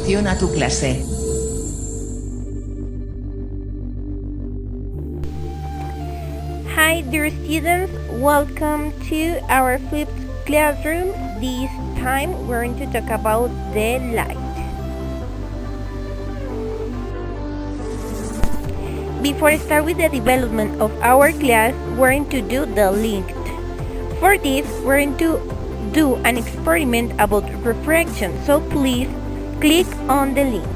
continuación a tu clase. Hi dear students, welcome to our flipped classroom. This time we're going to talk about the light. Before I start with the development of our class, we're going to do the linked. For this, we're going to do an experiment about refraction, so please click on the link.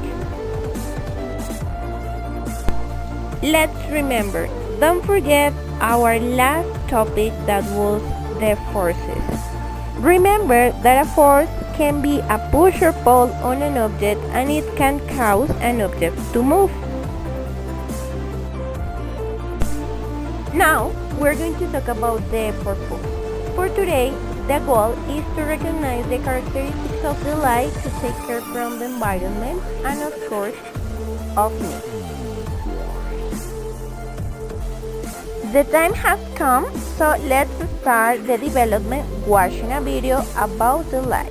Let's remember, don't forget our last topic that was the forces. Remember that a force can be a push or pull on an object and it can cause an object to move. Now, we're going to talk about the purpose. For today, the goal is to recognize the characteristics of the light, to take care from the environment, and of course, of me. The time has come, so let's start the development watching a video about the light.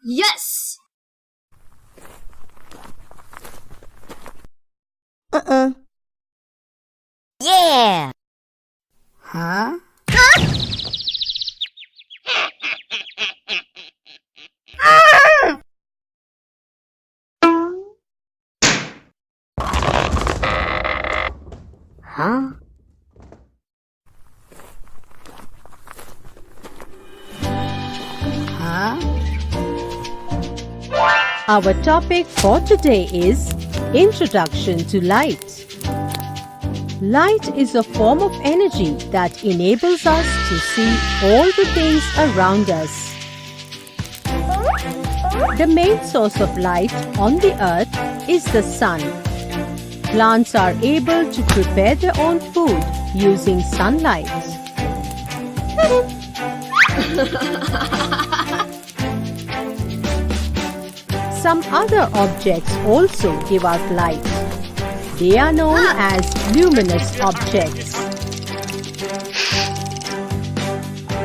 Yes! Yeah! Huh? Huh? Huh? Our topic for today is Introduction to Light. Light is a form of energy that enables us to see all the things around us. The main source of light on the earth is the sun. Plants are able to prepare their own food using sunlight. Some other objects also give out light. They are known as luminous objects.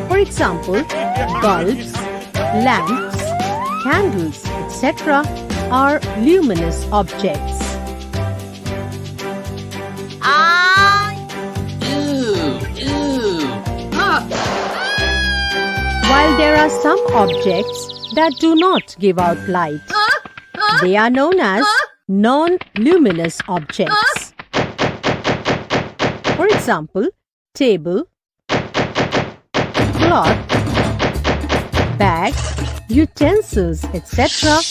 For example, bulbs, lamps, candles, etc. are luminous objects. While there are some objects that do not give out light, they are known as non-luminous objects. For example, table, cloth, bag, utensils, etc.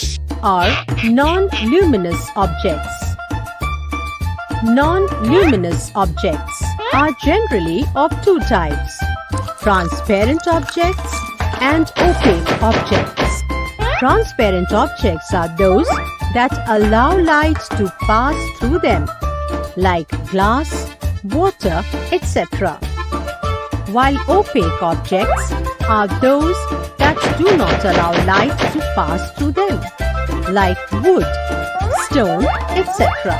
are non-luminous objects. Non-luminous objects are generally of two types: transparent objects and opaque objects. Transparent objects are those that allow light to pass through them, like glass, water, etc. While opaque objects are those that do not allow light to pass through them, like wood, stone, etc.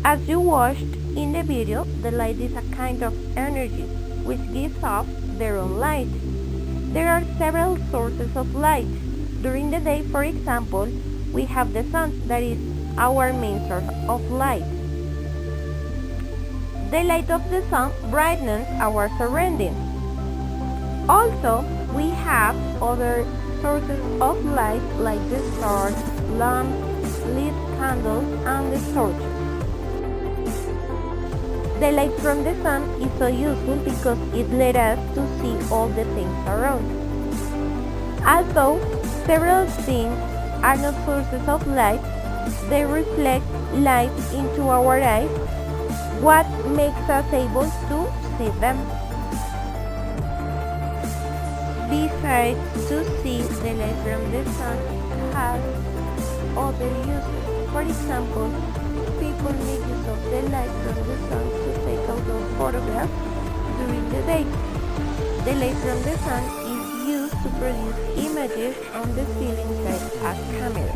As you watched, in the video, the light is a kind of energy which gives off their own light. There are several sources of light. During the day, for example, we have the sun, that is our main source of light. The light of the sun brightens our surroundings. Also, we have other sources of light like the stars, lamps, lit candles, and the torches. The light from the sun is so useful because it lets us to see all the things around. Although several things are not sources of light, they reflect light into our eyes, what makes us able to see them. Besides to see, the light from the sun has other uses. For example, people make use of the light from the sun to take outdoor photographs during the day. The light from the sun is used to produce images on the ceiling like a camera.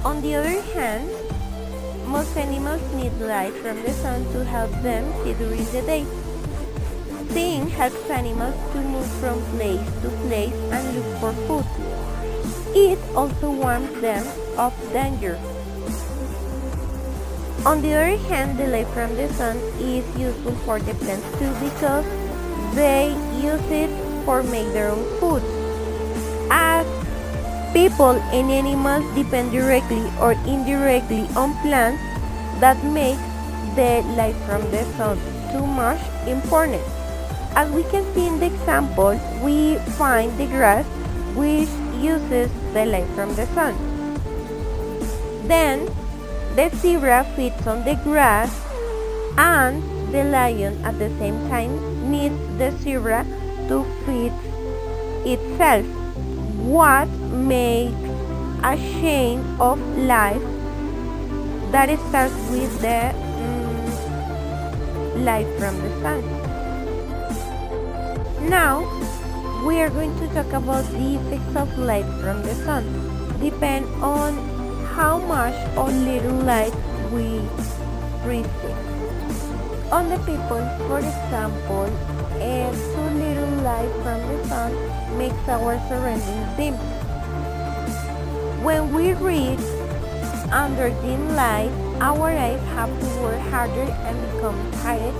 On the other hand, most animals need light from the sun to help them see during the day. Seeing helps animals to move from place to place and look for food. It also warns them of danger. On the other hand, the light from the sun is useful for the plants too because they use it for make their own food. As people and animals depend directly or indirectly on plants, that makes the light from the sun too much important. As we can see in the example, we find the grass which uses the light from the sun. Then the zebra feeds on the grass and the lion at the same time needs the zebra to feed itself. What makes a chain of life that starts with the light from the sun. Now we are going to talk about the effects of light from the sun. Depend on how much or little light we receive. On the people, for example, too little light from the sun makes our surroundings dim. When we read under dim light, our eyes have to work harder and become tired.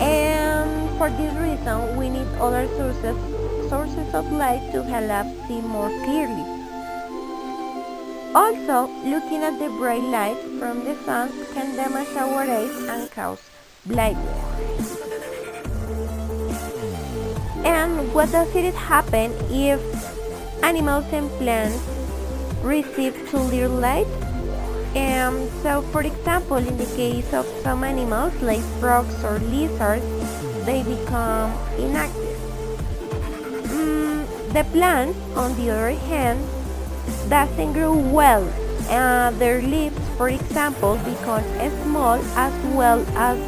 And for this reason, we need other sources of light to help us see more clearly. Also, looking at the bright light from the sun can damage our eyes and cause blindness. And what does it happen if animals and plants receive too little light? So, for example, in the case of some animals like frogs or lizards, they become inactive. The plants, on the other hand, doesn't grow well. Their leaves, for example, become small as well as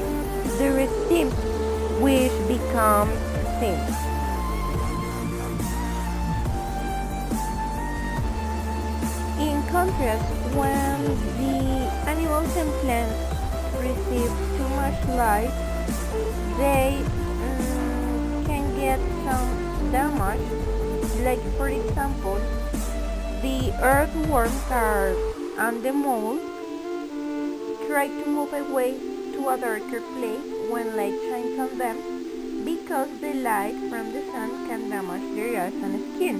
their stems, which become thin. In contrast, when the animals and plants receive too much light, they can get some damage. Like, for example, the earthworms and the moles try to move away to a darker place when light shines on them because the light from the sun can damage their eyes and skin.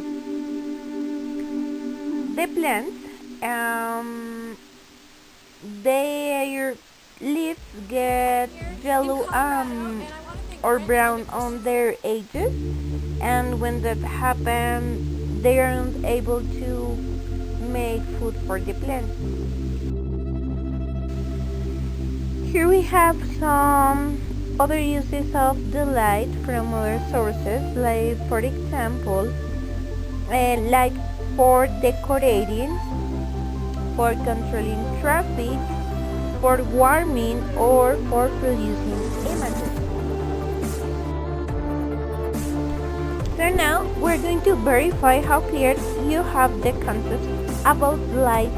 The plants, their leaves get yellow or brown on their edges, and when that happens, they are not able to make food for the plants. Here we have some other uses of the light from other sources, like for example, like for decorating, for controlling traffic, for warming, or for producing images. So now we're going to verify how clear you have the concept about light.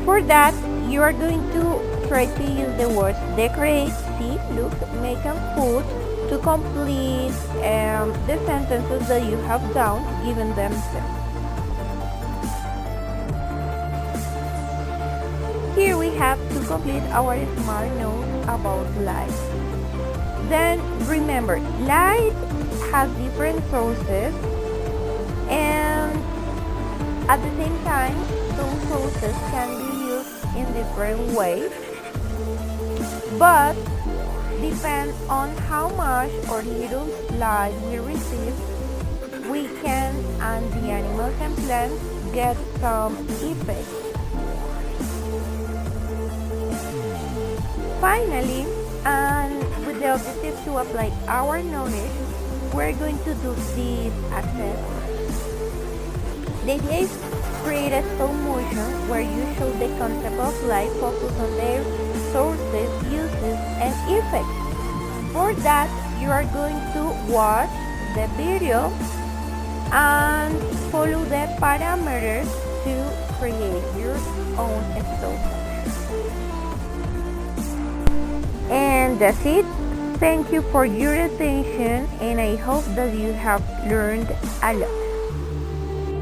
For that, you are going to try to use the words decorate, see, look, make, and put to complete the sentences that you have down, given themselves. Here we have to complete our smart note about light. Then remember, light has different sources, and at the same time, those sources can be used in different ways, but depend on how much or little light we receive, we can, and the animals and plants, get some effect. Finally, and with the objective to apply our knowledge, we're going to do this assessment. The idea is create a slow motion where you show the concept of light, focus on their sources, uses, and effects. For that, you are going to watch the video and follow the parameters to create your own slow motion. And that's it. Thank you for your attention, and I hope that you have learned a lot.